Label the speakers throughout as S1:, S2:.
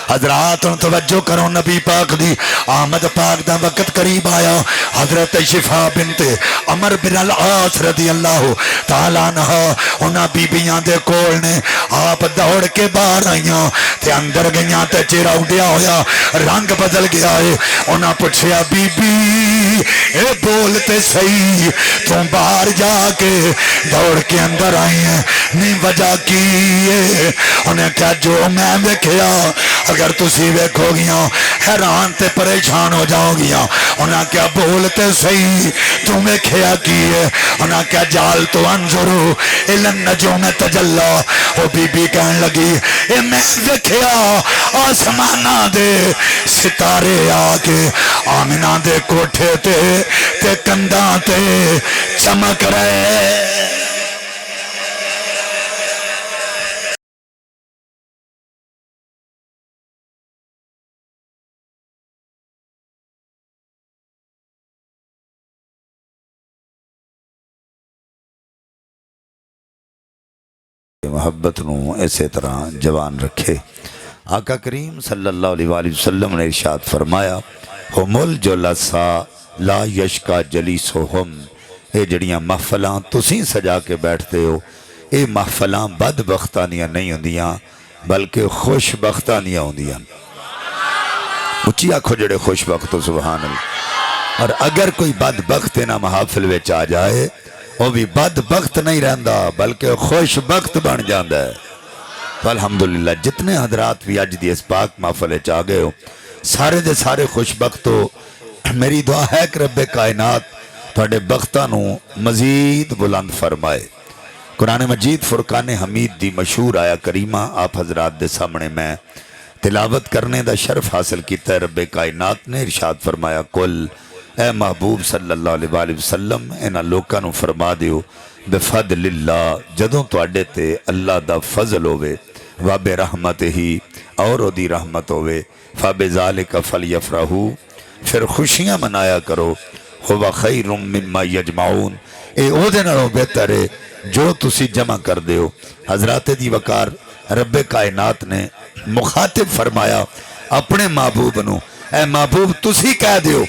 S1: حضرات توجہ کرو، نبی پاک دی آمد پاک دا وقت قریب آیا۔ حضرت شفا بنت عمر بن العاص رضی اللہ تعالیٰ عنہ انہاں بیبیاں دے کول نے آپ دوڑ کے باہر آئیاں تے اندر گئیاں تے چہرہ اڈیا ہویا رنگ بدل گیا ہے۔ انہاں پوچھیا بی بی اے بولتے صحیح تو باہر جا کے دوڑ کے اندر آئی ہیں، نہیں وجہ کی ہے؟ انہیں کہا جو میں دیکھیا اگر تسی ویکھو گیاں حیران تے پریشان ہو جاؤ گیاں۔ انہیں کہا بولتے صحیح تو ویکھیا کی ہے؟ انہیں کہا جال تو انظرو الن نجوم تجلا۔ وہ بی بی کہنے لگی اے میں دیکھیا آسمانہ دے ستارے آ کے آمنہ دے کوٹھے تے کنداں تے چمک رہے۔
S2: محبت نو اسی طرح جوان رکھے۔ آقا کریم صلی اللہ علیہ وآلہ وسلم نے ارشاد فرمایا ہم الجلساء لا یشکا جلیسہم، اے جڑیاں محفلاں تسیں سجا کے بیٹھتے ہو اے محفلاں بدبختانیاں نہیں ہوندیاں بلکہ خوش بختانیاں ہوندیاں۔ اچھی آنکھو جڑے خوش بخت ہو سبحان اللہ۔ اور اگر کوئی بدبخت نہ محافل وچ آ جائے وہ بھی بدبخت نہیں رہندا بلکہ خوش بخت بن جاندا ہے۔ تو الحمدللہ جتنے حضرات بھی اج دی اس پاک محفل چ آ گئے ہو سارے دے سارے خوش بخت ہو۔ میری دعا ہے کہ رب کائنات تھوڑے بختاں نو مزید بلند فرمائے۔ قرآن مجید فرقان حمید دی مشہور آیا کریمہ آپ حضرات دے سامنے میں تلاوت کرنے دا شرف حاصل کیتا ہے۔ رب کائنات نے ارشاد فرمایا کل اے محبوب صلی اللہ علیہ وآلہ وسلم انہاں لوکاں نو فرما دیو بفضل اللہ جدوں تواڈے تے اللہ دا فضل ہوے وبرحمتہ ہی اور او دی رحمت ہوے فبذالک فلیفرحوا پھر خوشیاں منایا کرو ہوا خیر مما یجمعون اے او دے نالوں بہتر ہے جو تسی جمع کر دیو۔ حضرات دی وقار رب کائنات نے مخاطب فرمایا اپنے محبوب نو اے محبوب تسی کہہ دیو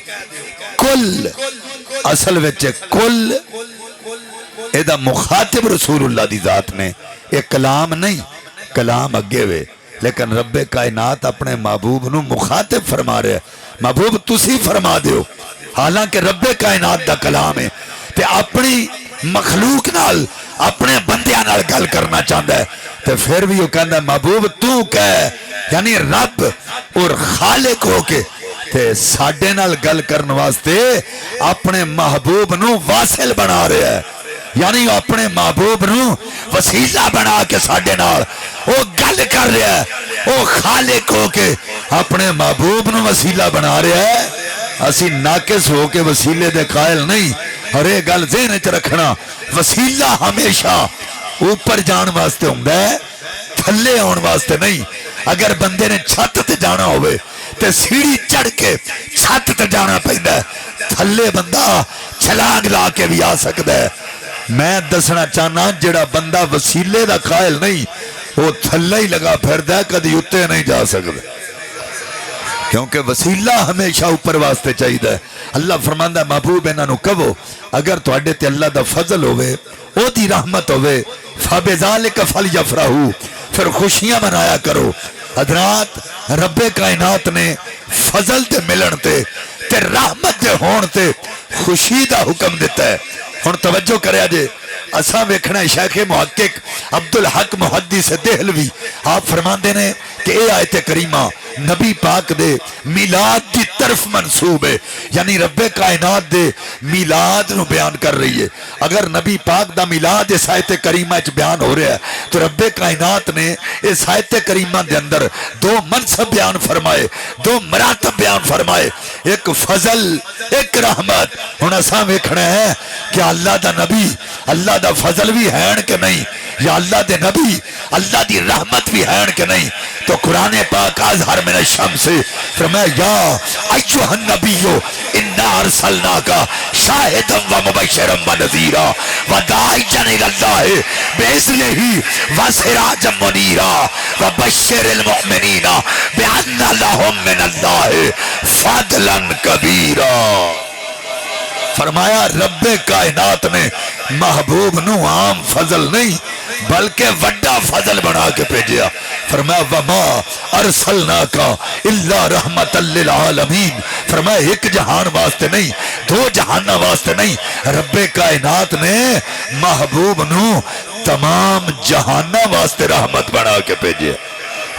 S2: کل اصل وچے کل ایدہ مخاطب رسول اللہ دی ذات نے ایک کلام نہیں کلام اگے وے لیکن رب کائنات اپنے محبوب نو مخاطب فرما رہے محبوب تسی فرما دیو حالانکہ رب کائنات دا کلام ہے تے اپنی مخلوق نال اپنے بندیاں نال گل کرنا چاہتا ہے تے پھر بھی وہ کہندا ہے محبوب تو کہہ یعنی رب اور خالق ہو کے تے ساڈے نال گل کرن واسطے اپنے محبوب نو واصل بنا رہے ہیں یعنی اپنے محبوب نو وسیلہ بنا کے ساڈے نال وہ گل کر رہے ہیں وہ خالق ہو کے اپنے محبوب نو وسیلہ بنا رہے ہیں۔ اسی ناقص ہو کے وسیلے دے قائل نہیں اور یہ گل ذہن وچ رکھنا وسیلہ ہمیشہ اوپر جان واسطے ہوندا ہے تھلے آن واسطے نہیں۔ اگر بندے نے چھت تے جانا ہوئے تے سیڑھی چڑھ کے چھت تے جانا پہندا ہے تھلے بندہ چھلانگ لا کے بھی آ سکتا ہے۔ میں دسنا چاہنا جڑا بندہ وسیلے دا قائل نہیں وہ تھلے ہی لگا پھردا ہے کدی اتے نہیں جا سکتا کیونکہ وسیلہ ہمیشہ اوپر واسطے چاہیے۔ اللہ فرماندا ہے محبوب انہاں نو کہو اگر تواڈے تے اللہ دا فضل ہوئے او دی رحمت ہوئے فبذالک فلیفرحوا پھر خوشیاں منایا کرو۔ حضرات رب کائنات نے فضل دے ملن تے رحمت دے ہون تے خوشی دا حکم دیتا ہے۔ ہن توجہ کریا جے اساں ویکھنا شیخ محقق عبدالحق محدث دہلوی آپ فرماندے نے کہ اے آیت کریمہ نبی پاک دے میلاد دی طرف منصوب ہے یعنی رب کائنات دے میلاد نو بیان کر رہی ہے۔ اگر نبی پاک دا میلاد اس آیت کریمہ اچ بیان ہو رہا ہے تو رب کائنات نے اس آیت کریمہ دے اندر دو منصب بیان فرمائے دو مراتب بیان فرمائے ایک فضل ایک رحمت۔ ہن اساں ویکھنا ہے کہ اللہ دا نبی اللہ دا فضل بھی ہے کہ نہیں یا اللہ دے نبی اللہ دی رحمت بھی ہے کہ نہیں۔ تو قرآن پاک اظہر من الشمس فرمایا یا ایھا النبی انا ارسلناک شاہدا ومبشرا ونذیرا وداعیا الی اللہ باذنہ وسراجا منیرا وبشر المؤمنین بان
S1: لهم من اللہ فضلا کبیرا۔ فرمایا رب کائنات نے محبوب نو عام فضل نہیں بلکہ وڈا فضل بنا کے بھیجیا۔ فرمایا وما ارسلناک الا رحمت للعالمین۔ فرمایا ایک جہان واسطے نہیں، دو جہان واسطے نہیں، رب کائنات نے محبوب نو تمام جہان واسطے رحمت بنا کے بھیجیا۔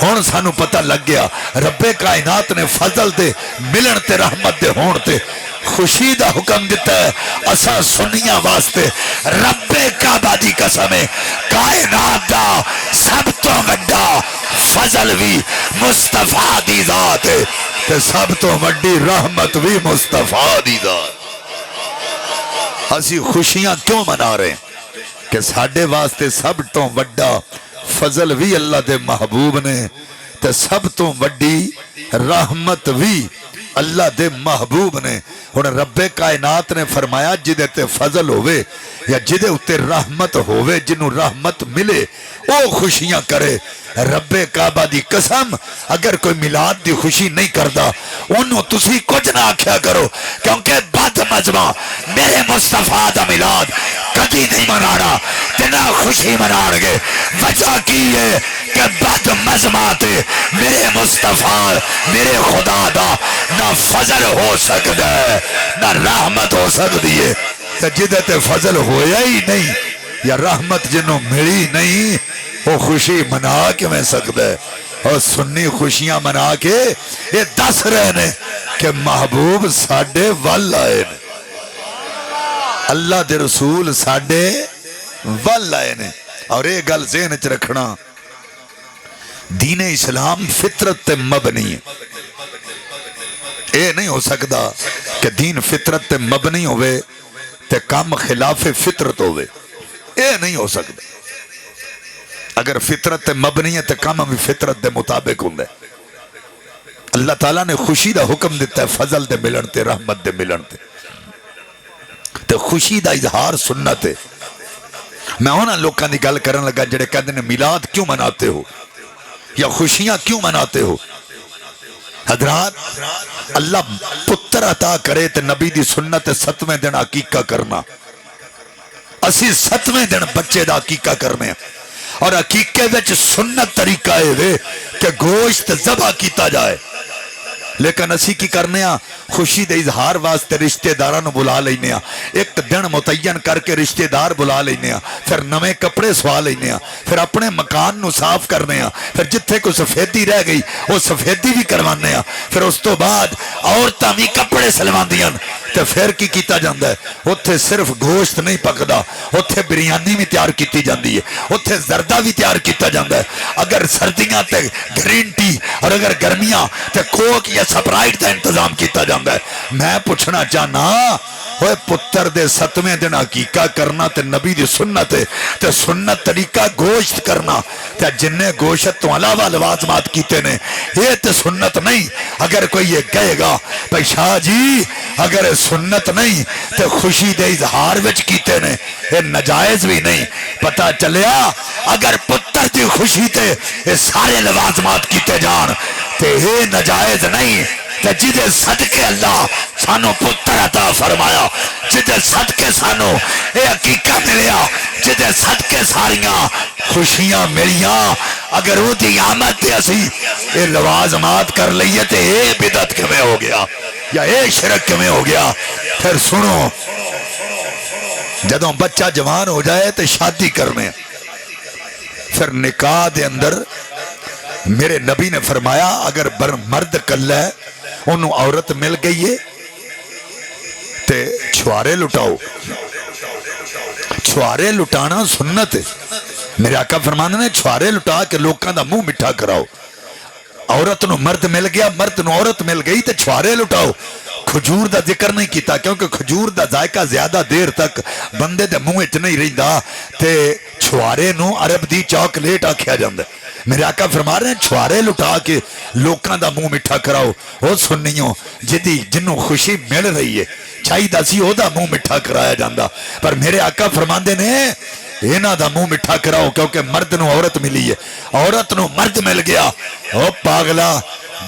S1: ہون سانو پتہ لگ گیا رب کائنات نے فضل دے ملن تے رحمت دے ہون تے خوشی دا حکم دیتا ہے۔ اساں سنیاں واسطے رب کعبہ دی قسم ہے کائنات دا سب تو وڈا فضل بھی مصطفیٰ دی ذات ہے تے سب تو وڈی رحمت بھی مصطفیٰ دی ذات۔ اسی خوشیاں کیوں منا رہے ہیں کہ ساڈے واسطے سب تو وڈا فضل بھی اللہ دے محبوب نے تے سب تو وڈی رحمت بھی اللہ دے محبوب نے۔ ہن رب کائنات نے فرمایا جدے تے فضل ہوئے یا جدے اتے رحمت ہوئے، جنہوں رحمت ملے او خوشیاں کرے۔ رب کعبہ دی قسم اگر کوئی میلاد دی خوشی نہیں کردا انہوں تسی کچھ نہ آکھیا کرو، کیونکہ بد مذہبا میرے مصطفیٰ دا میلاد کدی نہیں منانا تے نہ خوشی منان گے۔ وجہ کی ہے کہ بد مذہبات میرے مصطفیٰ میرے خدا دا نہ فضل ہو سکتا ہے نہ رحمت ہو سکتی ہے۔ جدے تے فضل ہویا ہی نہیں یا رحمت جنہوں ملی نہیں وہ خوشی منا کے میں سکتا ہے۔ اور سنی خوشیاں منا کے یہ دس رہے نے کہ محبوب ساڑھے وال آئے نے، اللہ دے رسول ساڑھے وال آئے نے۔ اور ایک گل ذہن وچ رکھنا، دین اسلام فطرت تے مبنی ہے۔ اے نہیں ہو سکتا کہ دین فطرت تے مبنی ہوئے تے کام خلاف فطرت ہوئے، اے نہیں ہو سکتا۔ اگر فطرت تے مبنی ہے تے کام بھی فطرت دے مطابق ہوں۔ اللہ تعالیٰ نے خوشی دا حکم دیتا ہے فضل دے ملن تے رحمت دے ملن تے خوشی دا اظہار سنت ہے۔ میں ہونا لوکاں دی گل کرن لگا جڑے کہتے ہیں میلاد کیوں مناتے ہو یا خوشیاں کیوں مناتے ہو؟ حضرات اللہ پتر عطا کرے تے نبی دی سنت 7ویں دن عقیقہ کرنا، اسی 7ویں دن بچے دا عقیقہ کرنے اور عقیقے وچ سنت طریقہ ہے کہ گوشت ذبح کیتا جائے، لیکن اسی کی کرنے خوشی دے اظہار واسطے رشتہ داراں نو بلا لینے ایک دن متعین کر کے رشتہ دار بلا لینے پھر نویں کپڑے سوا لینے پھر اپنے مکان نو صاف کرنے پھر جتھے کوئی سفیدی رہ گئی وہ سفیدی بھی کروانے پھر اس تو بعد عورتاں بھی کپڑے سلواندیاں تے پھر کی کیتا جاندا ہے اوتھے صرف گوشت نہیں پکدا، اوتھے بریانی بھی تیار کیتی جاندی ہے، اوتھے زردہ بھی تیار کیتا جاندا ہے، اگر سردیاں تے گرین ٹی اور اگر گرمیاں تے کوک یا سپرائٹ دا انتظام کیتا جاندا ہے۔ میں پوچھنا چاہنا ہوئے پتر دے 7ویں دن عقیقہ کرنا تے نبی دی سنت ہے تے سنت طریقہ گوشت کرنا تے جننے گوشت تو علاوہ لوازمات کیتے نے یہ تے سنت نہیں۔ اگر کوئی یہ کہے گا بھائی شاہ جی اگر سنت نہیں تے خوشی دے اظہار وچ کیتے نے یہ نجائز بھی نہیں، پتہ چلیا اگر پتر دی خوشی تے یہ سارے لوازمات کیتے جان تے یہ نجائز نہیں۔ تے جدے صدقے اللہ سانو پتر عطا فرمایا، جدے صدقے سانو اے عقیقہ ملیا، جدے صدقے ساریاں خوشیاں ملیاں، اگر وہ دی آمد تے اسی اے لوازمات کر لئیے تے اے بدعت کمیں ہو گیا یا اے شرک کمیں ہو گیا۔ پھر سنو جدوں بچہ جوان ہو جائے تے شادی کرنے پھر نکاح دے اندر میرے نبی نے فرمایا اگر مرد کل ہے انہوں عورت مل گئی ہے تے چھوارے لٹاؤ، چھوارے لٹانا سنت ہے۔ میرے آقا فرمانے نے چھوارے لٹا کے لوکاں دا منہ مٹھا کراؤ، عورت نو مرد مل گیا مرد نو عورت مل گئی تے چھوارے لٹاؤ۔ کھجور دا ذکر نہیں کیتا کیونکہ کھجور دا ذائقہ زیادہ دیر تک بندے دے منہ وچ نہیں رہندا تے چھوارے نو عرب دی چاکلیٹ آکھیا جاندا ہے۔ میرے آقا فرما رہے ہیں چھوارے لٹا کے لوکاں دا منہ مٹھا کراؤ۔ وہ سنیوں جنوں خوشی مل رہی ہے چاہیے دا سی او دا منہ مٹھا کرایا جاندا، پر میرے آقا فرماندے نے اینا دا منہ مٹھا کراؤ کیونکہ مرد نو عورت ملی ہے، عورت نو مرد مل گیا۔ او پاگلا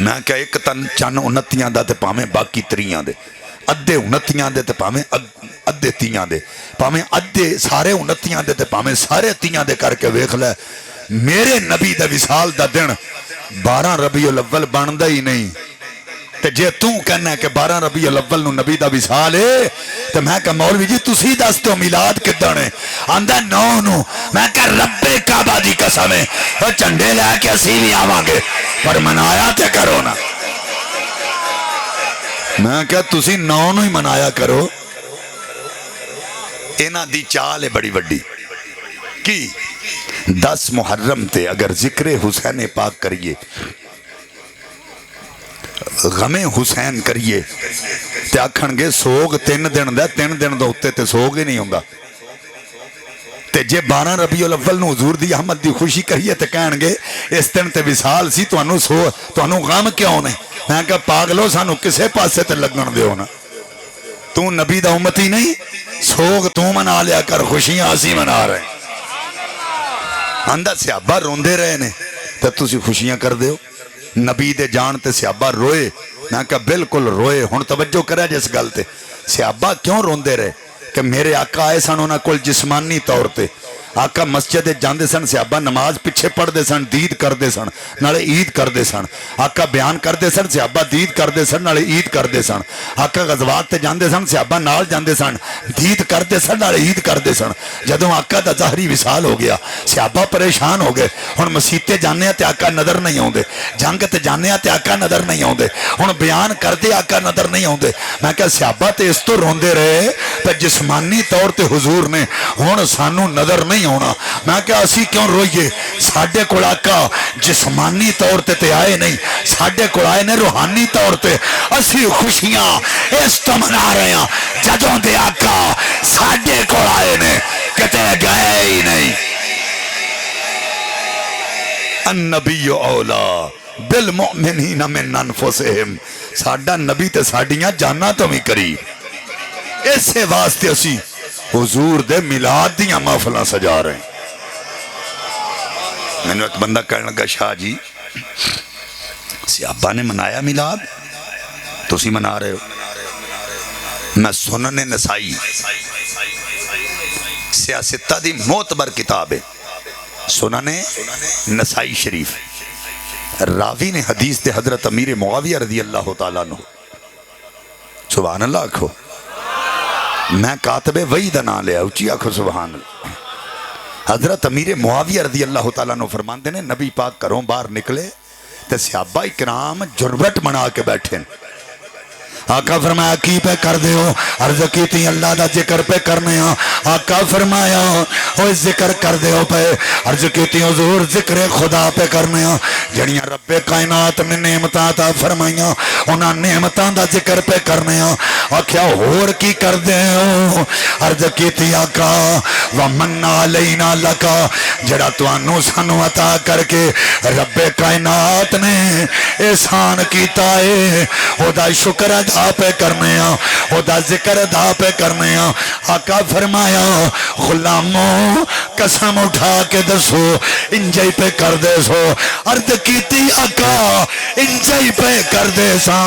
S2: میں کہ ایک تن چن 29 دا تے پاویں باقی 30 دے ادھے 29 دے تے پاویں ادھے 30 دے پاویں ادھے سارے 29 دے تے پاویں سارے 30 دے کر کے ویکھ لے میرے نبی دا وصال دا دن 12 ربیع الاول بندا ہی نہیں تے جے تو کہنا ہے کہ 12 ربیع الاول نو نبی دا وصال ہے تے میں کہ مولوی جی تسی دس تو میلاد کدن ہے آندا 9 نو میں کہ رب کعبہ دی قسم ہے او چنڈے لے کے اسی بھی آواں گے پر منایا تے کرو نا میں کہ تسی 9 نو ہی منایا کرو انہاں دی چال ہے بڑی وڈی کی 10 محرم تے اگر ذکر حسین پاک کریے غم حسین کریے تے آکھن گے سوگ 3 دن دا 3 دن دا ہوتے تے سوگ ہی نہیں ہوندا تے جے 12 ربیع الاول نو حضور دی احمد دی خوشی کریے تے کہن گے اس دن تے وصال سی تانوں غم کیوں نہیں میں کہ پاگلو سانو کسے پاسے تے لگن دیو نا تو نبی دا امتی نہیں سوگ تو منا لیا کر خوشیاں اسی منا رہے ہیں اندر صحابہ روندے رہے نے تے تسی خوشیاں کر دیو نبی دے جان تے صحابہ روئے میں کہا بالکل روئے ہن توجہ کرے جس گل تے صحابہ کیوں روندے رہے کہ میرے آقا آئے سن انہاں کول جسمانی طور تے آقا مسجد جاندے سن صحابہ نماز پیچھے پڑھ دے سن دید کر دے سن نالے عید کر دے سن آقا بیان کر دے سن صحابہ دید کر دے سن نالے عید کر دے سن آقا غزوات تے جاندے سن صحابہ نال جاندے سن دید کر دے سن نالے عید کر دے سن جدوں آقا دا ظاہری وصال ہو گیا صحابہ پریشان ہو گئے ہن مسیتے جانے تے آقا نظر نہیں آوندے جنگ تے جانے تے آقا نظر نہیں آوندے ہن بیان کر دے آقا نظر نہیں آوندے میں کہ صحابہ تے اس تو روندے رہے تے جسمانی طور تے حضور نے ہن سانو نظر نہیں ہونا میں کہ اسی کیوں روئیے ساڑھے کول آقا جسمانی طور تے آئے نہیں ساڑھے کول آئے نے روحانی طور تے اسی خوشیاں اس تو منا رہے ہیں جدوں دے آقا ساڑھے کول آئے نے کتے گئے ہی نہیں النبی اولا بالمؤمنین من انفسہم ساڑھا نبی تے ساڑھیاں جانا تو بھی قریب اسے واسطے اسی حضور دے میلاد دیاں محفلاں سجا رہے ہیں میں نے ایک بندہ کہنے لگا شاہ جی صحابہ نے منایا میلاد تو اسی منا رہے ہو میں سنن نسائی سیاستہ دی معتبر کتاب ہے سنن نسائی شریف راوی نے حدیث دے حضرت امیر معاویہ رضی اللہ تعالیٰ عنہ سبحان اللہ آکھو میں کاتب وحی دا نام لیا اچھی آنکھو سبحان اللہ حضرت امیر معاویہ رضی اللہ تعالیٰ نے فرمان دینے نبی پاک کروں باہر نکلے تے صحابہ اکرام جربٹ منا کے بیٹھے آقا فرمایا کی پہ کر دے ہو عرض کی تھی اللہ دا ذکر پہ کرنے ہاں آقا فرمایا ہوئے ذکر کر دے ہو پہ عرض کی تھی حضور ذکر خدا پہ کرنے ہاں جڑیاں رب کائنات نے نعمتاں تا فرمائیاں انہاں نعمتاں دا ذکر پہ کرنے ہاں آکھیا ہور کی کر دے ہو عرض کی تھی آقا وَمَنَّ عَلَيْنَا لَكَا جڑا توانو سانو عطا کر کے رب کائنات نے احسان کیتا ہے او دا شکر ادا پہ کرنے ہاں او دا ذکر ادا پہ کرنے ہاں آقا فرمایا غلاموں قسم اٹھا کے دسو انجائی پہ کر دے سو عرض کیتی آقا انجائی پہ کر دے سا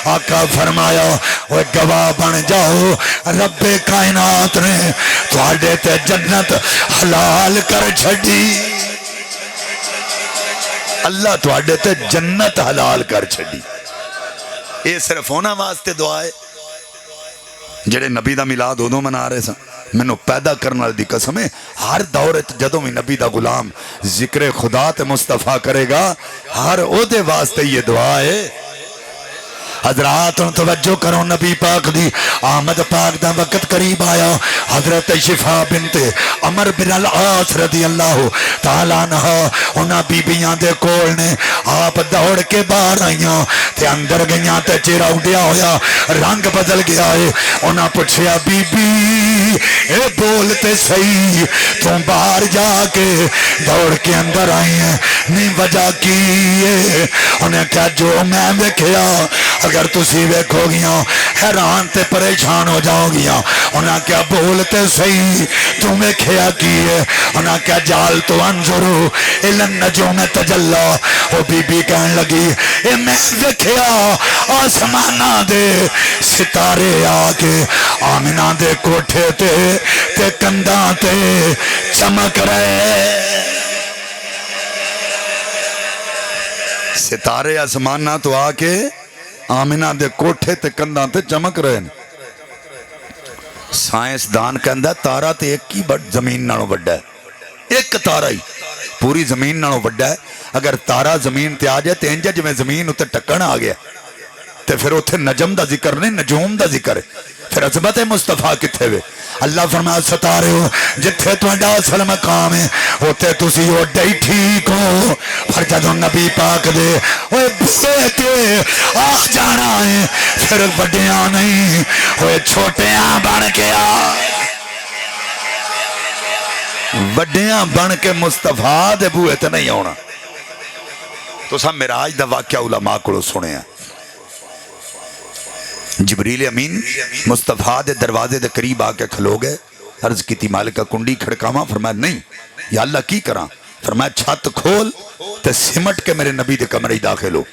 S2: آقا فرمایا وہ گواہ بن جاؤ رب کائنات نے تواڈے تے جنت حلال کر چھڑی اللہ تواڈے تے جنت حلال کر چھڑی یہ صرف ہونا واسطے دعا ہے جڑے نبی دا میلاد ادوں منا رہے سن مینوں پیدا کرنے والی دی قسم ہے ہر دور جدوں بھی نبی دا غلام ذکر خدا تے مصطفیٰ کرے گا ہر او دے واسطے یہ دعا ہے حضرات توجہ کرو نبی پاک دی آمد پاک دا وقت قریب آیا حضرت شفا بنت عمر بن العاص رضی اللہ تعالیٰ عنہ انہاں بی بیاں دے کول نے آپ دوڑ کے باہر آئیاں تے اندر گئیاں تے چہرہ اڈیا ہویا رنگ بدل گیا ہے انہاں پوچھیا بی بی
S1: اے بولتے صحیح تم باہر جا کے دوڑ کے اندر آئی ہیں نہیں وجہ کی ہے انہیں کہا جو میں دیکھیا اگر تسی ویکھو گیاں حیران تے پریشان ہو جاؤ گیاں انہیں کہا بولتے صحیح تم ویکھیا کی ہے انہیں کہا جال تو انظرو الن نجوم تجلا وہ بی بی کہنے لگی اے میں دیکھیا آسمانہ دے ستارے آ کے آمنہ دے کوٹھے تے کنداں تے چمک رہے ستارے آسمانہ تو آ کے آمنہ دے کوٹھے تے کنداں تے چمک رہے سائنس دان کہندہ تارا تے ایک ہی زمین نالوں بڑھا ہے ایک تارا ہی پوری زمین نالوں بڑھا ہے اگر تارا زمین تے آ جائے تے انجا جمیں زمین اتے ٹکن آ گیا تے پھر اتھے نجم دا ذکر نہیں نجوم دا ذکر ہے پھر عظمت مصطفیٰ کتھے وے اللہ فرمایا ستارے ہو جتھے تمہارا اصل مقام ہے ہوتے تسی اوڈے ہی ٹھیک ہو پر جدوں نبی پاک دے اوے بھے کے آ جانا ہے پھر بڑیاں نہیں اوے چھوٹیاں بن کے آ بڑیاں بن کے مصطفیٰ دے بوئے تے نہیں ہونا تو سب معراج دا واقعہ علماء کو سنے ہیں جبریل امین مصطفیٰ دے دروازے دے قریب آ کے کھلو گئے عرض کی تھی مالکہ کنڈی کھڑکاواں فرمایا نہیں یا اللہ کی کراں فرمایا چھت کھول تے سمٹ کے میرے نبی دے کمرے داخل ہو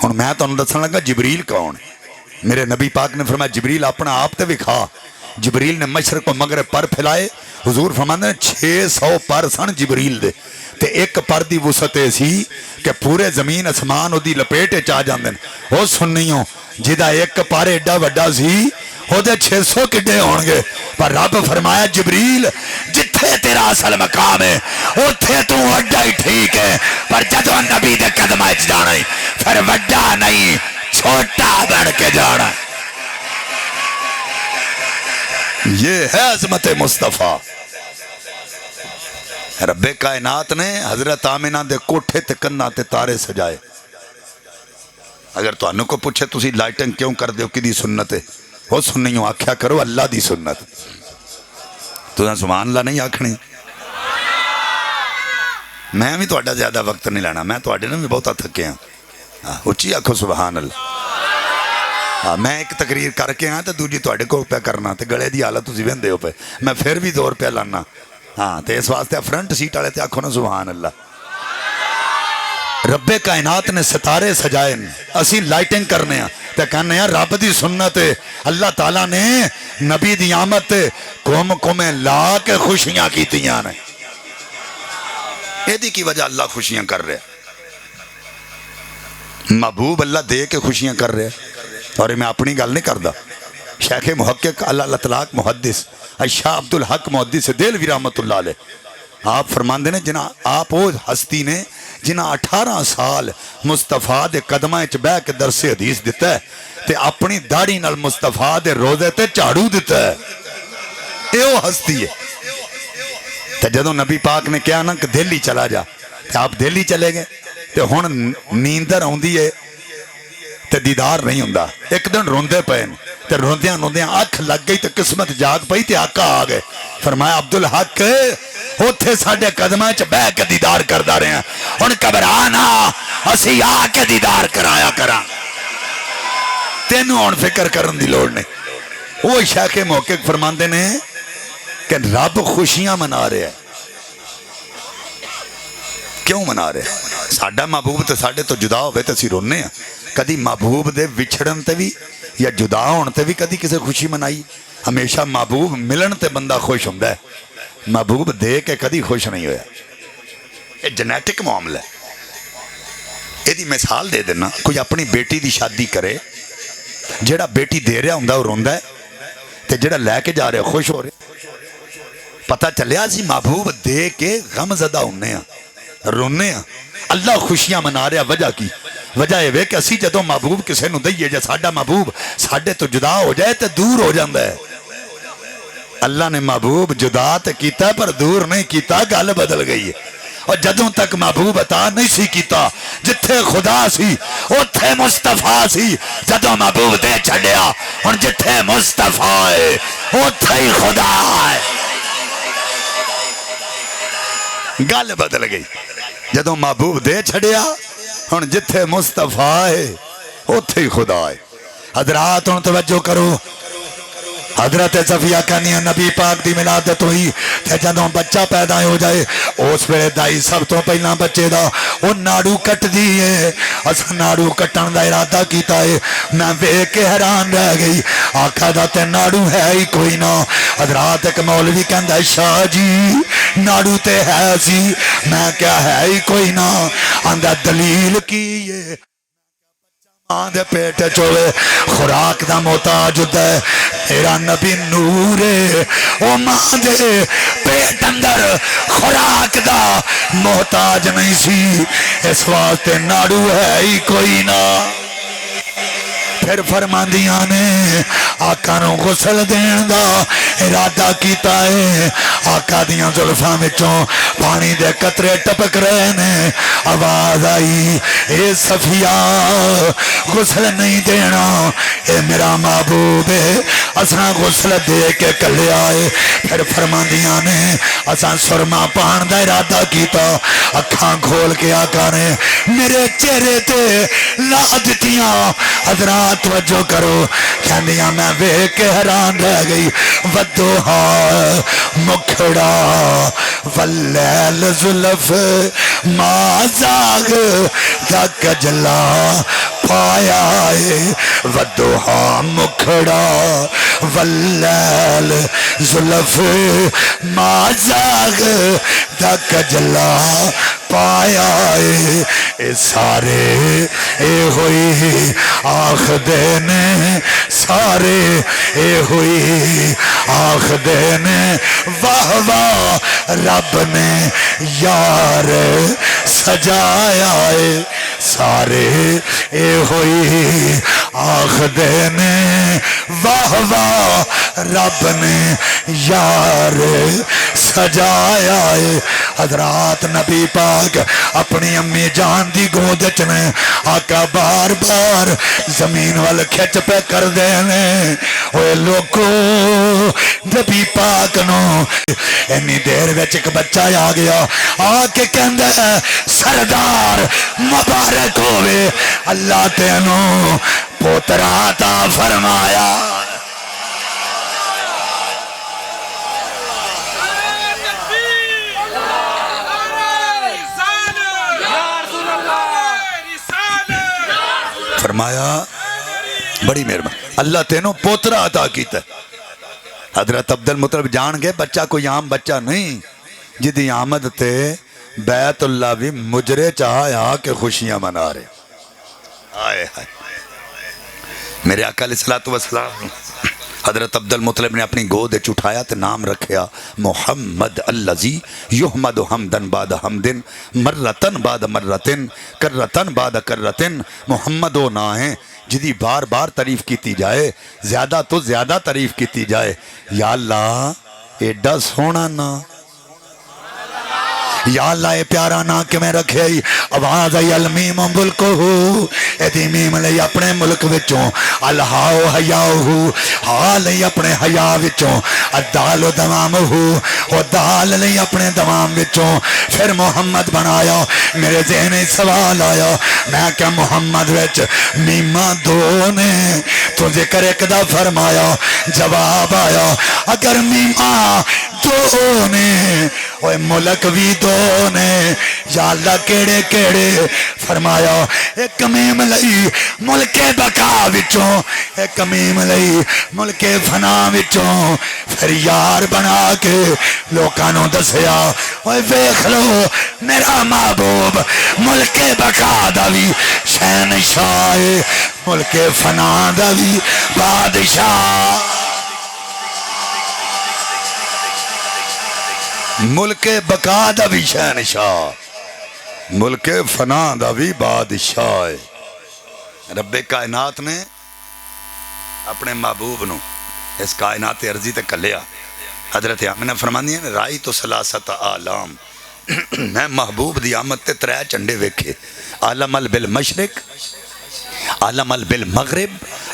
S1: ہن میں تو دسن لگا جبریل کون میرے نبی پاک نے فرمایا جبریل اپنا آپ تے وکھا جبریل نے مشرق و مغرب پر پھیلائے حضور فرماندے نے 600 پر سن جبریل دے تے ایک پر دی وسعت سی کہ پورے زمین اسمان دی لپیٹ چا جاندے او سنیوں جدا ایک پر ایڈا وڈا سی او دے 600 کڈے ہون گے پر رب فرمایا جبریل جتھے تیرا اصل مقام ہے اوتھے تو وڈا ہی ٹھیک ہے پر جدوں نبی دے قدماں وچ جانا ہے پھر وڈا نہیں چھوٹا بن کے جانا یہ ہے عظمت مصطفیٰ رب کائنات نے حضرت آمنہ دے کوٹھے تے کناں تے تارے سجائے اگر تو انہوں کو پوچھے تسی لائٹنگ کیوں کر دیو کی دی سنت ہے وہ سننیوں آکھیا کرو اللہ دی سنت تو سبحان اللہ نہیں آکھنی میں بھی تو اڈا زیادہ وقت نہیں لینا میں تو اڈے نے بھی بہت تھکے ہیں اچھی آکھو سبحان اللہ میں ایک تقریر کر کے آیا تو دوجی تو اڈے کو پہ کرنا تے گڑے دی حالت تسی وین دے ہو پہ میں پھر بھی دور پہ لانا ہاں تے اس واسطے فرنٹ سیٹ آلے تے آکھو نا سبحان اللہ رب کائنات نے ستارے سجائے اسی لائٹنگ کرنے ہیں تے کہنے ہیں رب دی سنت اللہ تعالیٰ نے نبی دی آمد قوم قومیں لا کے خوشیاں کیتیاں نے ایدی کی وجہ اللہ خوشیاں کر رہے محبوب اللہ دے کے خوشیاں کر رہے اور میں اپنی گل نہیں کردا شیخ محقق اللہ اطلاق محدث شاہ عبدالحق محدث دہلوی رحمت اللہ علیہ آپ فرماندے نے جنہاں آپ وہ ہستی نے جنہاں 18 سال مصطفیٰ دے قدمہ اچ بہ کے درس حدیث دیتا ہے تے اپنی داڑھی نال مصطفیٰ دے روزے تے جھاڑو دیتا ہے اے وہ ہستی ہے تے جدوں نبی پاک نے کہا نا کہ دہلی چلا جا تے آپ دہلی چلے گئے تے ہن نیندر آوندی ہے تے دیدار نہیں ہوندا ایک دن روندے پے تے روندیاں روندیاں اکھ لگ گئی تے قسمت جاگ پئی تے آقا آ گئے فرمایا عبدالحق اوتھے ساڈے قدماں چ بہ کے دیدار کردا رہے ہیں ہن گھبرانا اسی آ کے دیدار کرایا کراں تینوں ہن فکر کرن دی لوڑ نہیں وہ شیخ محقق فرماندے نے کہ رب خوشیاں منا رہے ہیں کیوں منا رہے ہیں ساڈا محبوب تے ساڈے تو جدا ہوئے تے اسی رونے ہیں کدی محبوب دے وچھڑن تے بھی یا جدا ہون تے بھی کدی کسے خوشی منائی ہمیشہ محبوب ملن تے بندہ خوش ہوندا ہے محبوب دے کے کدی خوش نہیں ہویا یہ جنیٹک معاملہ ہے یہ دی مثال دے دینا کوئی اپنی بیٹی دی شادی کرے جیڑا بیٹی دے رہا ہوندا وہ روندا ہے تے جیڑا لے کے جا رہا خوش ہو رہے پتہ چلیا سی محبوب دے کے غم زدہ ہونے ہیں رونے ہیں اللہ خوشیاں منا رہا وجہ کی وجہ یہ کہ اسی جدوں محبوب کسے نو دئیے جا ساڈا محبوب ساڈے تو جدا ہو جائے تے دور ہو جاندا ہے اللہ نے محبوب جدا تے کیتا پر دور نہیں کیتا گل بدل گئی ہے اور جدوں تک محبوب عطا نہیں سی کیتا جتھے خدا سی اوتھے مصطفیٰ سی جدوں محبوب دے چھڑیا ہن جتھے مصطفیٰ ہے اوتھے ہی خدا ہے. گل بدل گئی جدوں محبوب دے چھڑیا ہن جتھے مصطفیٰ ہے اوتھے ہی خدا ہے. حضرات ہن توجہ کرو. حضرت صفیہ کہنی نبی پاک دی ملادت ہوئی تے جدوں بچہ پیدا ہو جائے اس ویلے دائی سب تو پہلا بچے دا وہ ناڑو کٹ دیئے. اسا ناڑو کٹن دا ارادہ کیتا ہے. میں ویکھ کے حیران رہ گئی آقا دا تے ناڑو ہے ہی کوئی نہ. حضرات ایک مولوی کہندا ہے شاہ جی ناڑو تے ہے سی. میں کیا ہے ہی کوئی نہ. آندا دلیل کی ہے ماں دے پیٹ چوے خوراک دا محتاج ہوتا ہے. میرا نبی نور ہے او ماں دے پیٹ اندر خوراک دا محتاج نہیں سی. اس واسطے ناڑو ہے ہی کوئی نہ. پھر فرماندیاں نے آقا نو غسل دین دا ارادہ کیتا ہے. آقا دیاں زلفاں وچوں پانی دے قطرے ٹپک رہے نے. آواز آئی اے صفیہ غسل نہیں دینا اے میرا محبوب ہے اساں غسل دے کے کلے آئے. پھر فرماندیاں نے اساں سرما پان دا ارادہ کیتا. اکھاں کھول کے آقا نے میرے چہرے تے لا دتیاں. حضرات توجہ کرو کہندیاں میں ویکھ کے حیران رہ گئی. ودوہا مکھڑا واللیل زلف ما زاغ دا کجلا پایا ہے. ودوہا مکھڑا واللیل زلف ما زاغ دا کجلا پایا ہے. اے سارے اے ہوئی آخ دینے سارے اے ہوئی آخ دینے واہ واہ رب نے یار سجایا ہے. سارے اے ہوئی آخ دینے واہ واہ رب نے یار سجایا ہے. حضرات نبی پاک اپنی امی جان دی گود چنے آقا بار بار زمین وال کھچ پہ کر دینے. اوے لوگو نبی پاک نو اینی دیر وچ ایک بچہ آ گیا آ کے کہندا ہے سردار مبارک ہوئے اللہ تینوں پوترا عطا فرمایا. فرمایا بڑی مہربانی اللہ تینوں پوترا عطا کیتا. حضرت عبد المطلب جان گئے بچہ کوئی عام بچہ نہیں جدی آمد تے بیت اللہ بھی مجرے چاہا کہ خوشیاں منا رہے. آئے ہائے میرے آقا علیہ السلام حضرت عبد المطلب نے اپنی گود اٹھایا تے نام رکھیا محمد اللذی یحمد حمدن بعد حمدن مرتن بعد مرتن کرتن بعد کرتن. محمد وہ نا ہے جدی بار بار تعریف کیتی جائے زیادہ تو زیادہ تعریف کیتی جائے. یا اللہ ایڈا سونا نا یا اللہ اے پیارا نا کہ میں رکھے ہی. آواز آئی المیم ملک ہو ایدی میم لئی اپنے ملک وچوں الہاؤ حیاؤ ہو ہا لئی اپنے حیاء وچوں الدال و دوام ہو او دال لئی اپنے دوام وچوں. پھر محمد بنایا. میرے ذہن سوال آیا میں کیا محمد وچ میمہ دو نے تو ذکر ایک دا فرمایا. جواب آیا اگر میمہ دو نے اوے ملک بھی دو نے یا اللہ کیڑے کیڑے. فرمایا ایک میم لئی ملک بقا وچوں ایک میم لئی ملک فنا وچوں. پھر یار بنا کے لوکانوں دسیا اوے ویکھ لو میرا محبوب ملک بقا دا بھی شہنشاہ ہے ملک فنا دا بھی بادشاہ. ملک بقا دا بھی شہنشاہ ملک فنا دا بھی بادشاہ ہے. رب کائنات نے اپنے محبوب نو اس کائنات عرضی تے کلیا. حضرت آمنہ فرماندی ہیں رائی تو سلاست آلام میں محبوب دی آمد تے 3 چنڈے ویکھے. عالم بالمشرق عالم بالمغرب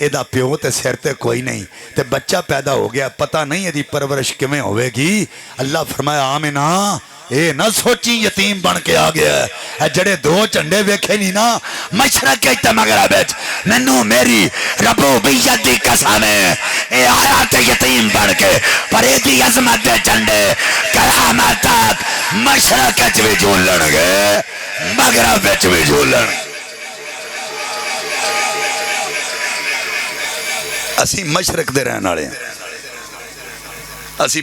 S2: ਇਹਦਾ ਪਿਓ ਤੇ ਸਿਰ ਤੇ ਕੋਈ ਨਹੀਂ, ਤੇ ਬੱਚਾ ਪੈਦਾ ਹੋ ਗਿਆ, ਪਤਾ ਨਹੀਂ ਇਹਦੀ ਪਰਵਰਿਸ਼ ਕਿਵੇਂ ਹੋਵੇਗੀ। ਅੱਲਾ ਫਰਮਾਇਆ ਆਮਿਨਾ ਇਹ ਨਾ ਸੋਚੀ ਯਤੀਮ ਬਣ ਕੇ ਆ ਗਿਆ। ਇਹ ਜਿਹੜੇ ਦੋ ਝੰਡੇ ਵੇਖੇ ਨਹੀਂ ਨਾ ਮਸ਼ਰਕ ਤੇ ਮਗਰਬ ਵਿੱਚ, ਮੈਨੂੰ ਮੇਰੀ ਰਬੂਬੀਅਤ ਦੀ ਕਸਮ ਹੈ ਇਹ ਆਇਆ ਤੇ ਯਤੀਮ ਬਣ ਕੇ, ਪਰ ਇਹਦੀ ਅਜ਼ਮਤ ਦੇ ਝੰਡੇ ਕਿਆਮਤ ਤੱਕ ਮਸ਼ਰਕ ਵਿੱਚ ਵੀ ਝੂਲਣਗੇ, ਮਗਰਬ ਵਿੱਚ ਵੀ ਝੂਲਣਗੇ। ਅਸੀਂ ਮਸ਼ਰਕ ਦੇ ਰਹਿਣ ਵਾਲੇ ਹਾਂ। ਅਸੀਂ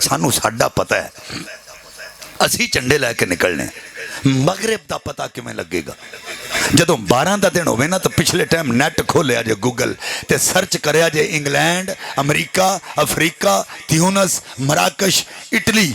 S2: ਸਾਨੂੰ ਸਾਡਾ ਪਤਾ ਹੈ, ਅਸੀਂ ਝੰਡੇ ਲੈ ਕੇ ਨਿਕਲਨੇ। ਮਗਰਬ ਦਾ ਪਤਾ ਕਿਵੇਂ ਲੱਗੇਗਾ? ਜਦੋਂ 12 ਦਾ ਦਿਨ ਹੋਵੇ ਨਾ ਤਾਂ ਪਿਛਲੇ ਟਾਈਮ ਨੈਟ ਖੋਲਿਆ ਜੇ ਗੂਗਲ ਤੇ ਸਰਚ ਕਰਿਆ ਜੇ ਇੰਗਲੈਂਡ, ਅਮਰੀਕਾ, ਅਫਰੀਕਾ, ਤਿਊਨਸ, ਮਰਾਕਸ਼, ਇਟਲੀ।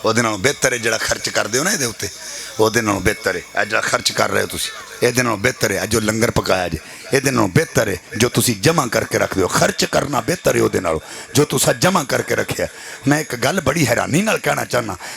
S2: ਉਹਦੇ ਨਾਲੋਂ ਬਿਹਤਰ ਹੈ ਜਿਹੜਾ ਖਰਚ ਕਰਦੇ ਹੋ ਨਾ ਇਹਦੇ ਉੱਤੇ, ਉਹਦੇ ਨਾਲੋਂ ਬਿਹਤਰ ਹੈ ਇਹ ਜਿਹੜਾ ਖਰਚ ਕਰ ਰਹੇ ਹੋ ਤੁਸੀਂ, ਇਹਦੇ ਨਾਲੋਂ ਬਿਹਤਰ ਹੈ ਜੋ ਲੰਗਰ ਪਕਾਇਆ ਜੇ, ਇਹਦੇ ਨਾਲੋਂ ਬਿਹਤਰ ਹੈ ਜੋ ਤੁਸੀਂ ਜਮ੍ਹਾਂ ਕਰਕੇ ਰੱਖਦੇ ਹੋ। ਖਰਚ ਕਰਨਾ ਬਿਹਤਰ ਹੈ ਉਹਦੇ ਨਾਲੋਂ ਜੋ ਤੁਸੀਂ ਜਮ੍ਹਾਂ ਕਰਕੇ ਰੱਖਿਆ। ਮੈਂ ਇੱਕ ਗੱਲ ਬੜੀ ਹੈਰਾਨੀ ਨਾਲ ਕਹਿਣਾ ਚਾਹੁੰਦਾ,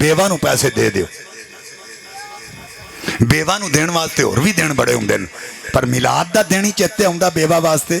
S2: ਬੇਵਾ ਨੂੰ ਪੈਸੇ ਦੇ ਦਿਓ, ਬੇਵਾ ਨੂੰ ਦੇਣ ਵਾਸਤੇ ਹੋਰ ਵੀ ਦੇਣ ਬੜੇ ਹੁੰਦੇ ਨੇ, ਪਰ ਮਿਲਾਦ ਦਾ ਦੇਣੀ ਚੇਤੇ ਆਉਂਦਾ ਬੇਵਾ ਵਾਸਤੇ।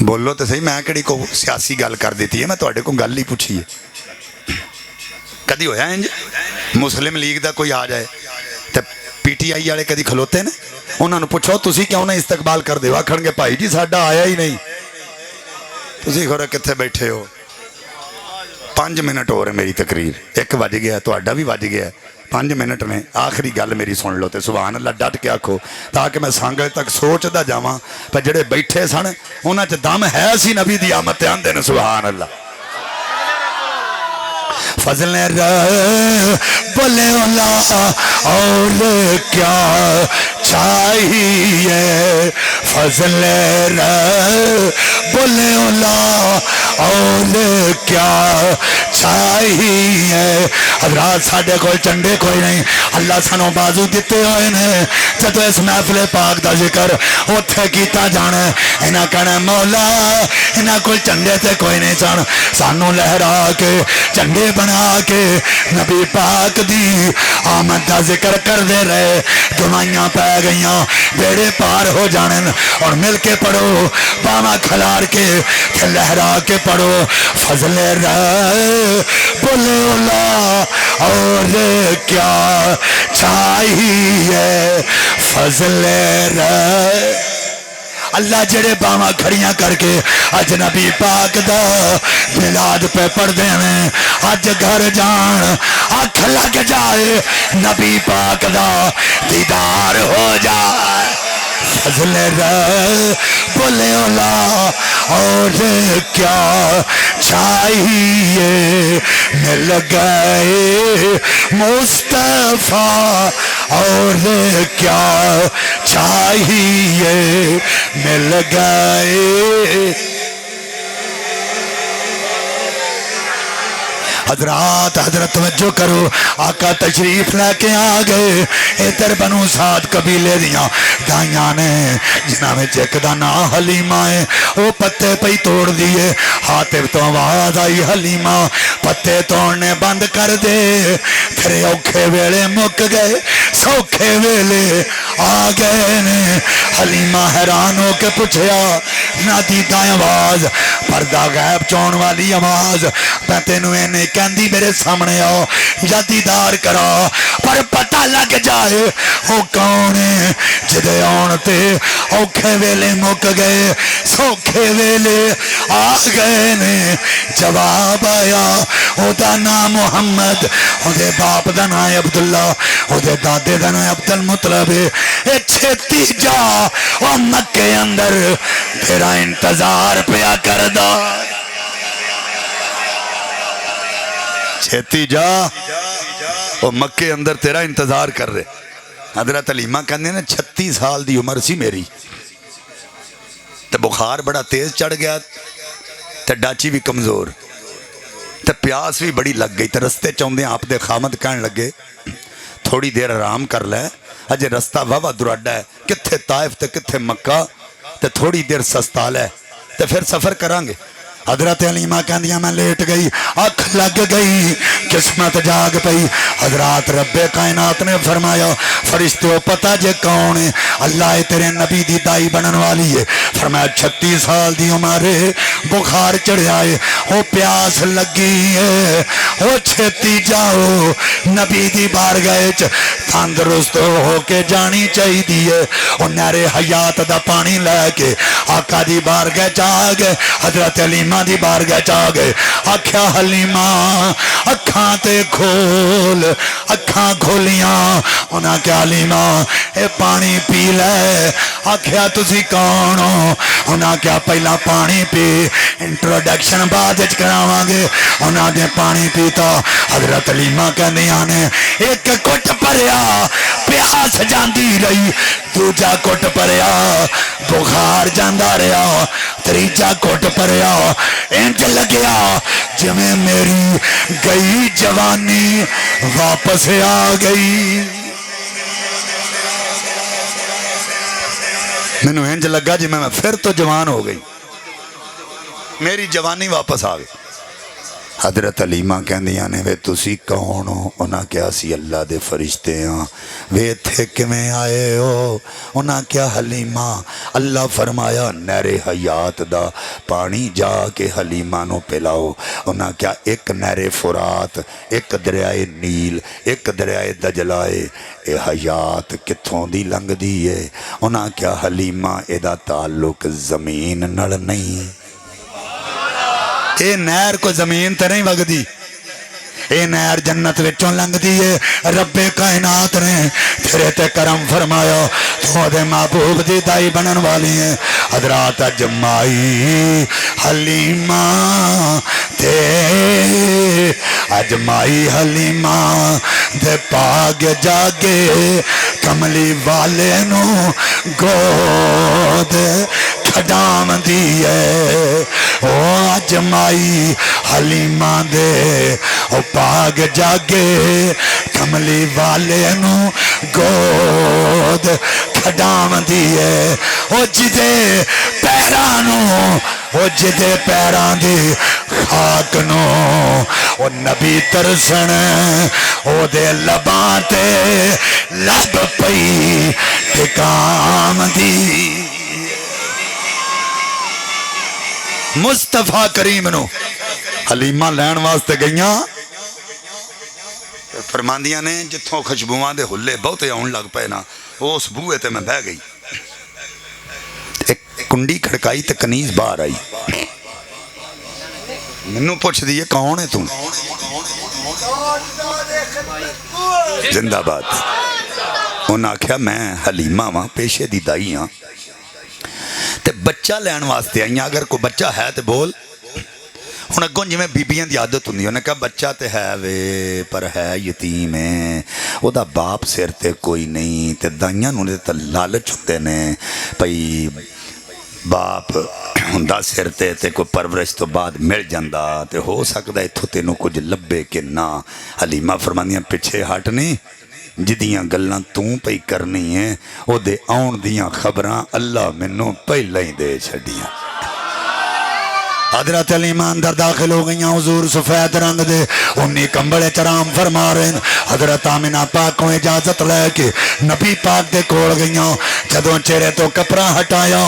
S1: بولو تو صحیح، میں کہڑی کو سیاسی گل کر دیتی ہے، میں تواڈے کو گل ہی پوچھی ہے۔ کدی ہویا انج مسلم لیگ دا کوئی آ جائے تے پی ٹی آئی والے کدی کھلوتے نے؟ انہوں نے پوچھو تسی کیوں نہ استقبال کر دے؟ آکھن گے بھائی جی ساڈا آیا ہی نہیں، تسی خورا کتنے بیٹھے ہو؟ 5 منٹ ہو رہے میری تقریر، 1 بج گیا، تہاڈا بھی بج گیا، 5 منٹ نے، آخری گل میری سن لو تے سبحان اللہ ڈٹ کے آکھو، تاکہ میں سانگل تک سوچدا جاواں پر جڑے بیٹھے سن انہاں چ دم ہے سی نبی دی آمد تے آندے نے سبحان اللہ۔ فضل بولے اللہ اور کیا چاہیے، فضل بولے اللہ اور کیا چاہیے۔ حضرات ساڈے کوئی چنڈے کوئی نہیں، اللہ سانوں بازو دیتے ہوئے نے، جدو اس محفل پاک دا ذکر اوتھے کیتا جانا انہاں کہنا مولا انہاں کوئی چنڈے تے کوئی نہیں سن، سانوں لہرا کے چنڈے بنا کے نبی پاک دی آمد دا ذکر کر دے رہے، دمائیاں پہ گئیاں، بیڑے پار ہو جانے، اور مل کے پڑھو باما کھلار کے تے لہرا کے پڑھو، فضل بولے اللہ اور کیا چاہیے، فضل اللہ جڑے باواں کھڑیاں کر کے اج نبی پاک دا میلاد پہ پڑھ دے میں، اج گھر جان اکھ لگ جائے نبی پاک دا دیدار ہو جائے، فضل بولے اللہ اور کیا چاہیے، مل گئے مصطفیٰ اور کیا چاہیے، مل گئے۔ حضرات حضرت توجہ کرو، آقا تشریف لے کے آ گئے، ادھر بنو سعد قبیلے دیاں دائیاں نے جنہاں میں ایک دا نام حلیمہ ہے، وہ پتے پہ توڑ دیے، حاطب تو آواز آئی حلیمہ پتے توڑنے بند کر دے، پھر اوکھے ویلے مک گئے سوکھے ویلے آ گئے نے۔ حلیمہ حیران ہو کے پوچھیا نادیدہ آواز، پردہ غیب چون والی آواز، میں تینوں نہیں کہندی میرے سامنے آؤ یا دیدار کرا، پر پتہ لگ جائے وہ کون ہے جدے آن تے اوکھے ویلے مک گئے سوکھے ویلے آ گئے نے۔ جواب آیا او دا نام محمد، او دے باپ دا نام عبداللہ، او دے دادے دا نام عبد المطلب، اے چھتی جا او مکے اندر تیرا انتظار پیا کردہ، چھتی جا وہ مکے اندر تیرا انتظار کر رہے۔ حضرت حلیمہ کہنے نا 36 سال دی عمر سی میری، تے بخار بڑا تیز چڑھ گیا، تے ڈاچی بھی کمزور، تے پیاس بھی بڑی لگ گئی، تے رستے چوندے آپ دے خامد کہنے لگے تھوڑی دیر آرام کر لے، اجے رستہ بابا دراڈا ہے، کتھے طائف تے کتھے مکہ، تے تھوڑی دیر سستا لے تے پھر سفر کرانگے۔ حضرت حلیمہ کہندیاں میں لیٹ گئی، اکھ لگ گئی، قسمت جاگ پئی۔ حضرات رب کائنات نے فرمایا فرشتوں پتہ جے کون ہے؟ اللہ تیرے نبی دی دائی بنن والی ہے۔ فرمایا 36 سال دی عمر ہے، بخار چڑھیا ہے، وہ پیاس لگی ہے، وہ چھتی جاؤ نبی دی بارگاہ وچ تندرست ہو کے جانی چاہیے۔ وہ نہر حیات دا پانی لے کے آقا دی بارگاہ چ آ گئے، حضرت حلیمہ دی بارگاہ چ آ گئے، آکھیا حلیمہ اکھاں تے کھول، اکھاں کھولیاں، انہاں کیا حلیمہ اے پانی پی لے، آکھیا تسی کون ہو؟ انہاں کیا پہلا پانی پی، انٹروڈکشن بعد وچ کراواں گے، انہاں نے پانی پیتا۔ حضرت حلیمہ کہندیاں نے ایک کٹ پریا پیاس جاندی رہی، دوجا کٹ پریا بخار جاندا رہا، تریجا کٹ پریا انج لگیا جویں میری گئی جوانی واپس آ گئی۔ مینوں انج لگا جی میں پھر تو جوان ہو گئی، میری جوانی واپس آ گئی۔
S2: حضرت حلیمہ کہندیاں نے وے تسی کون ہو؟ انہاں کیا سی اللہ دے فرشتے ہاں۔ وے تھے کمیں آئے ہو؟ انہاں کیا حلیمہ اللہ فرمایا نہر حیات دا پانی جا کے حلیمہ نو پلاؤ۔ انہاں کیا ایک نہر فرات، ایک دریائے نیل، ایک دریائے دجلائے، اے حیات کتھوں دی لنگ دی ہے؟ انہاں کیا حلیمہ اے دا تعلق زمین نڑ نہیں؟ اے نہر کو زمین تے نہیں وگدی، اے نہر جنت وچوں لنگ دی ہے۔ رب کائنات نے تیرے تے کرم فرمایا، تو دے محبوب دی دائی بنن والی ہیں۔ حضرات اجمائی حلیمہ تے اجمائی حلیمہ دے پاگ جاگے کملی والے نو گود کھڈام دی ہے۔ او اجمائی حلیمہ دے او پاگ جاگے کملی والے نو گود کھڈام دی ہے۔ او جدے پیرانو، او جدے پیران دی خاک نو او نبی ترسن، او دے لباں تے لب پئی ٹکام دی۔ مصطفیٰ کریم نو حلیمہ لین واسطے گئیاں، فرماندیاں نے جتھوں خوشبوواں دے حلے بہتے آن لگ پے نا، اس بوئے تے میں بہ گئی، ایک کنڈی کھڑکائی تے کنیز باہر آئی، منو پوچھ دیئے کون ہے تم؟ زندہ باد۔ انہاں کہا میں حلیمہ وہاں پیشے دی دائی ہاں تے بچہ لین واسطے آئیاں، اگر کوئی بچہ ہے تے بول۔ ہن اگوں جویں بیبیاں دی عادت ہوندی، انہاں کہا بچہ تے ہے وے پر ہے یتیم ہے، او دا باپ سر تے کوئی نہیں، تے دائیاں نوں تے لالچ ہوندے نے پئی باپ ہوندا سر تے کوئی پرورش تو بعد مل جاندا، تے ہو سکدا ایتھوں تینوں کچھ لبے کہ نہ۔ حلیمہ فرماندیاں پیچھے ہٹ نہیں، جدیاں گلاں توں پئی کرنی ہیں او دے آن دیاں خبراں اللہ منوں پہلے ہی دے چھڈیاں۔ حضرت حلیمہ اندر داخل ہو گئیاں، حضور سفید رنگ دے انی کمبلے چرام فرما رہے ہیں۔ حضرت آمنہ پاک کو اجازت لے کے نبی پاک دے کول گئیاں، جدوں چہرے تو کپڑا ہٹایا،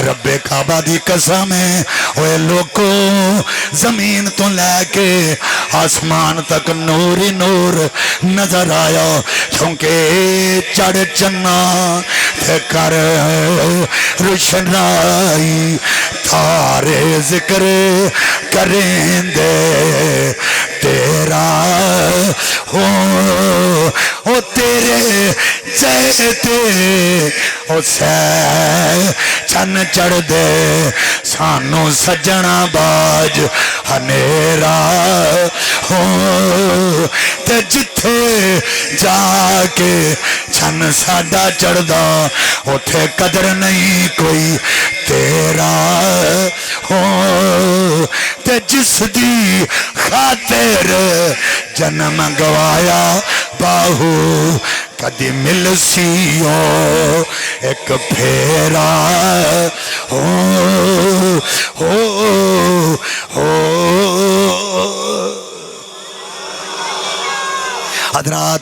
S2: رب کعبہ دی قسم ہے اوے لوکو زمین تو لے کے آسمان تک نور ہی نور نظر آیا، چونکہ چڑھ چنا تے کر روشنائی تارے ذکر کریں دے تیرا ہو تیرے جیتے او سے چن چڑھ دے سانو سجنا باج ہنیرا ہو تے جتھے جا کے چن ساڈا چڑھ دا اوتھے قدر نہیں کوئی تیرا ہو تے جس دی خاطر جنم گوایا باہو کدی مل سی ہو ایک پھیرا ہو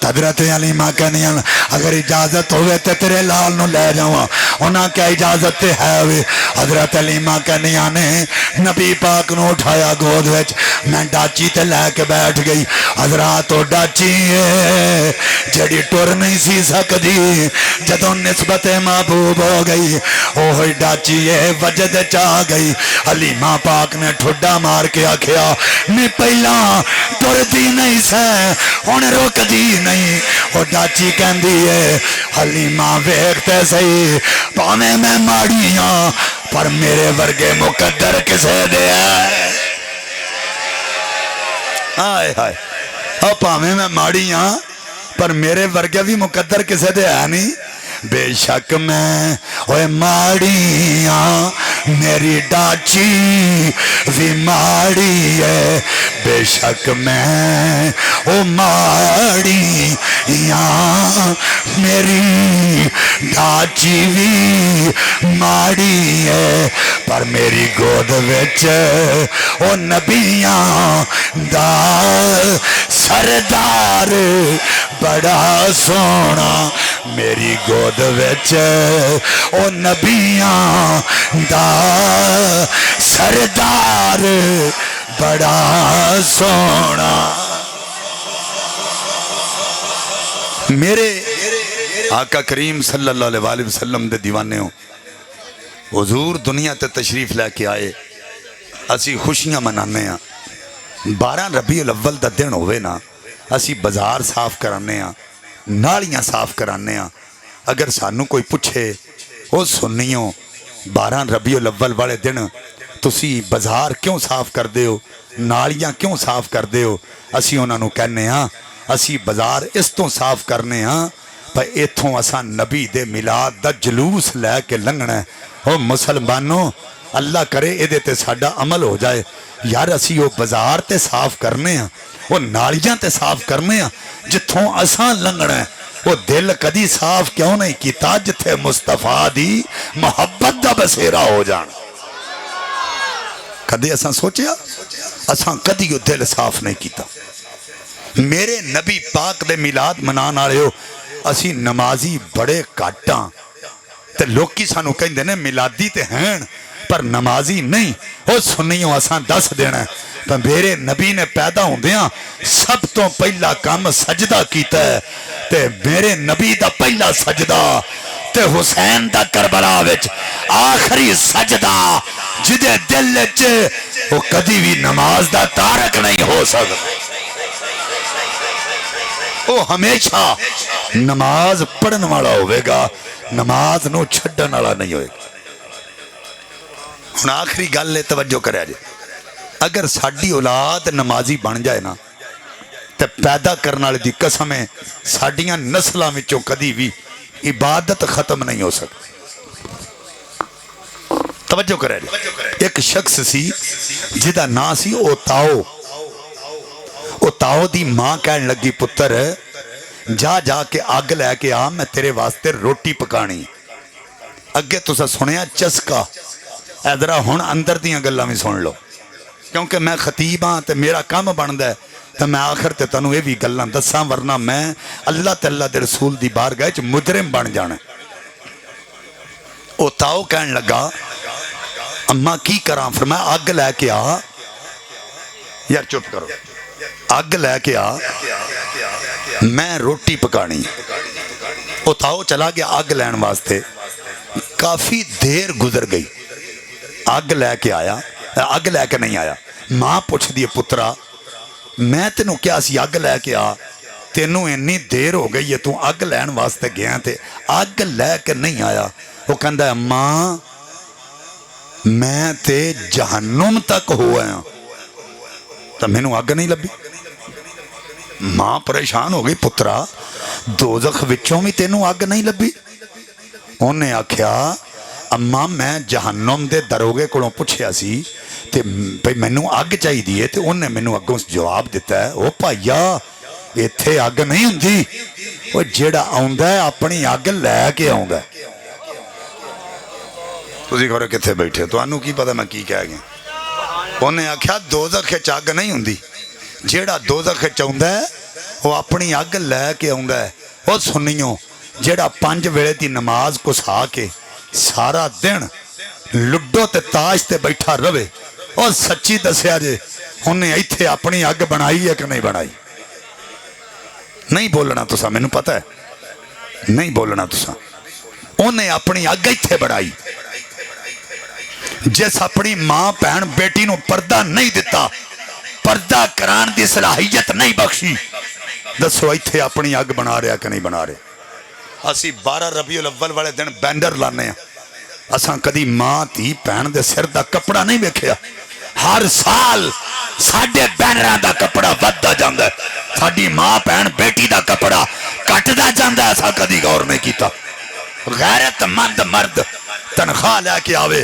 S2: حضرت حلیمہ کہنیاں اگر اجازت ہوئے تے تیرے لال نو لے جاؤں، انہاں کیا اجازت تے ہے ہوئے؟ حضرت حلیمہ کہنیاں نے نبی پاک نو اٹھایا گود وچ، میں ڈاچی تے لے کے بیٹھ گئی۔ حضرات او ڈاچی ہے جڑی ٹر نہیں سی سکدی، جدوں نسبت محبوب ہو گئی اوہی ڈاچی ہے وجد چاہ گئی۔ حلیمہ پاک نے ٹھڈا مار کے آکھیا میں پہلا ٹر دی نہیں سہ ہن روک دی نہیں۔ وہ ڈاچی کہندی ہے حلیمہ ویکھتے سہی پاویں میں ماڑی ہاں پر میرے ورگے مقدر کسے دے ہے؟ ہائے ہائے، او پاویں میں ماڑی ہاں پر میرے ورگے بھی مقدر کسے دے ہے نہیں؟ بے شک میں اوے ماڑی ہاں
S1: میری ڈاچی بھی ماڑی ہے بے شک میں او ماڑی یا میری ڈاچی بھی ماڑی ہے پر میری گود وچ او نبیاں دا سردار بڑا سونا میری گود وچ او نبیاں دا سردار بڑا سونا میرے آقا کریم صلی اللہ علیہ وآلہ وسلم دے دیوانے ہوں حضور دنیا تے تشریف لے کے آئے اسی خوشیاں منانے ہیں 12 ربیع الاول دا دن ہوئے نا اسی بازار صاف کرانے ہیں نالیاں صاف کرانے ہیں اگر سانو کوئی پوچھے او سنیوں 12 ربیع الاول والے دن تسی بازار کیوں صاف کر دے ہو نالیاں کیوں صاف کر دے ہو اسی انہاں نو کہنے ہاں اسی بازار اس تو صاف کرنے ہاں پر ایتھوں اساں نبی دے میلاد دا جلوس لے کے لنگنا ہے او مسلمانوں اللہ کرے ادھے تے ساڈا عمل ہو جائے یار اسی وہ بازار تے صاف کرنے ہیں وہ نالیاں تے صاف کرنے ہیں جتھوں اساں لنگنا ہے وہ دل کدی صاف کیوں نہیں کیتا جتھے مصطفیٰ دی محبت دا بسیرا ہو جان کدی اساں سوچیا اساں کدی وہ دل صاف نہیں کیتا میرے نبی پاک دے میلاد منان آ رہے ہو اسی نمازی بڑے کاٹاں تے لوکی سانو کہیں دینے میلادی تے ہیں پر نمازی نہیں وہ سنیوں اساں دس دینا ہے پر میرے نبی نے پیدا ہوں دیاں سب تو پہلا کام سجدہ کیتا ہے تے میرے نبی دا پہلا سجدہ تے حسین دا کربلا وچ آخری سجدہ جدے دل وچ وہ کدی بھی نماز دا تارک نہیں ہو سکتا وہ ہمیشہ نماز پڑھن والا ہوئے گا نماز نو چھڑن والا نہیں ہوئے گا ہن آخری گل لے توجہ کرے جے اگر ساڈی اولاد نمازی بن جائے نا تے پیدا کرنے والی دی قسم ہے ساڈیاں نسلاں وچوں کدی بھی عبادت ختم نہیں ہو سکتی توجہ کرے جے ایک شخص سی جدا نا سی او تاؤ دی ماں کہن لگی پتر جا جا کے آگ لے کے آ میں تیرے واسطے روٹی پکانی اگے تسا سنیا چسکا ادھرا ہن اندر دیاں گلاں بھی سن لو کیونکہ میں خطیب ہاں تے میرا کام بندا ہے تے میں آخر تے تانوں اے وی گلاں دساں ورنہ میں اللہ تے اللہ دے رسول دی بارگاہ وچ مجرم بن جانا او تاؤ کہن لگا اماں کی کراں فرمایا اگ لے کے آ یار چپ کرو اگ لے کے آ میں روٹی پکانی وہ تاؤ چلا گیا اگ لین واسطے کافی دیر گزر گئی اگ لے کے آیا اگ لے کے نہیں آیا ماں پوچھ دی پترا میں تینوں کیا سی اگ لے کے آ تینوں انی دیر ہو گئی ہے تو اگ لین واسطے گیا تھے اگ لے کے نہیں آیا وہ کہندا ہے ماں میں تے جہنم تک ہو آیا تو میں نو اگ نہیں لبی ماں پریشان ہو گئی پترا دوزخ وچوں بھی تینوں اگ نہیں لبی انہیں آکھیا اماں میں جہنم دے دروگے کولوں پوچھیا سی تے بھئی مینوں اگ چاہی دیئے تے انہیں مینوں اگوں جواب دیتا ہے او بھائیا ایتھے اگ نہیں ہوندی وہ جیڑا آوندا ہے اپنی اگ لے کے آوندا ہے تسی کہو کتھے بیٹھے تو انہوں کی پتہ میں کی کہہ گیا انہیں آکھیا دوزخ وچ اگ نہیں ہوندی جیڑا دوزخ وچ آوندا ہے وہ اپنی اگ لے کے آوندا ہے وہ سنیوں جیڑا 5 ویلے دی نماز کو سا کے سارا دن لڈو تے تاج تے بیٹھا رہے اور سچی دسیا جے انہیں ایتھے اپنی اگ بنائی ہے کہ نہیں بنائی نہیں بولنا تسا میں نے پتہ ہے نہیں بولنا تسا انہیں اپنی اگ ایتھے بنائی جس اپنی ماں بہن بیٹی نو پردہ نہیں دیتا پردہ کران دی صلاحیت نہیں بخشی دسو ایتھے اپنی اگ بنا رہا کہ نہیں بنا رہے اسی 12 ربیع الاول والے دن بینڈر لانے ہیں اساں کدی ماں تھی بہن دے سر دا کپڑا نہیں ویکھیا ہر سال ساڈے بینراں دا کپڑا وددا جاندا ہے ساڈی ماں بہن بیٹی دا کپڑا کٹدا جاندا ہے اساں کدی غور نہیں کیتا غیرت مند مرد تنخواہ لے کے آوے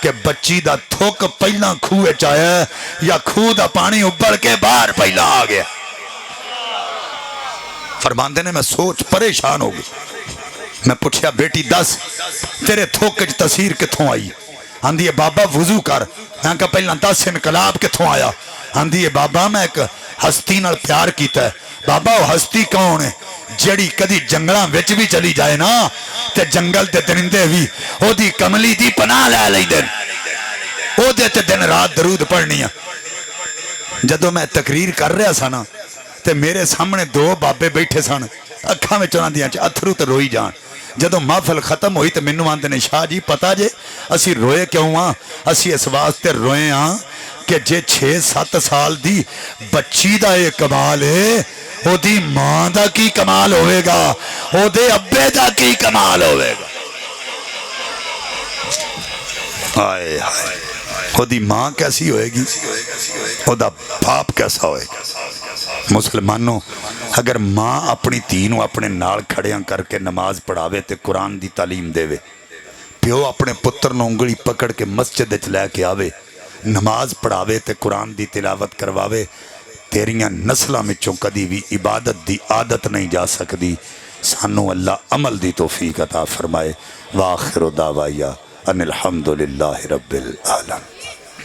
S1: کہ بچی دا تھوک پہلا کھوے چایا ہے یا کھو دا پانی ابل کے باہر پہلا آ گیا؟ فرماندے نے میں سوچ پریشان ہو گئی. میں پوچھیا بیٹی دس تیرے تھوک وچ تاثیر کتھوں آئی؟ آندھی ہے بابا وضو کر. میں کہا پہلا دس انقلاب کتھوں آیا؟ آندھی ہے بابا میں ایک ہستی نال پیار کیتا ہے. بابا وہ ہستی کون ہے؟ جڑی کدی جنگلاں وچ بھی چلی جائے نا تے جنگل دے درندے بھی او دی کملی دی پناہ لے لیندے او دے تے دن رات درود پڑھنی ہے. جدوں میں تقریر کر رہا سا نا تے میرے سامنے دو بابے بیٹھے سن اکھاں وچ انہاں دیاں اتھرو تے روئی جان. جدوں محفل ختم ہوئی تے مینوں آندے نے شاہ جی پتہ جے اسی روئے کیوں ہاں؟ اسی اس واسطے روئے ہاں کہ جے 6-7 سال دی بچی دا یہ کمال ہے او دی ماں دا کی کمال ہوئے گا، او دے ابے دا کی کمال ہوئے گا. آئے آئے او دی ماں کیسی ہوئے گی، او دا باپ کیسا ہوئے گا. مسلمانوں اگر ماں اپنی تینوں اپنے نال کھڑیاں کر کے نماز پڑھاوے تے قرآن دی تعلیم دے وے، پیو اپنے پتر نو انگلی پکڑ کے مسجد وچ لے کے آوے نماز پڑھاوے تے قرآن دی تلاوت کرواوے، تیریاں نسلاں وچوں کدی بھی عبادت دی عادت نہیں جا سکدی. سانو اللہ عمل دی توفیق عطا فرمائے. وآخر دعوایا ان الحمدللہ رب العالمین.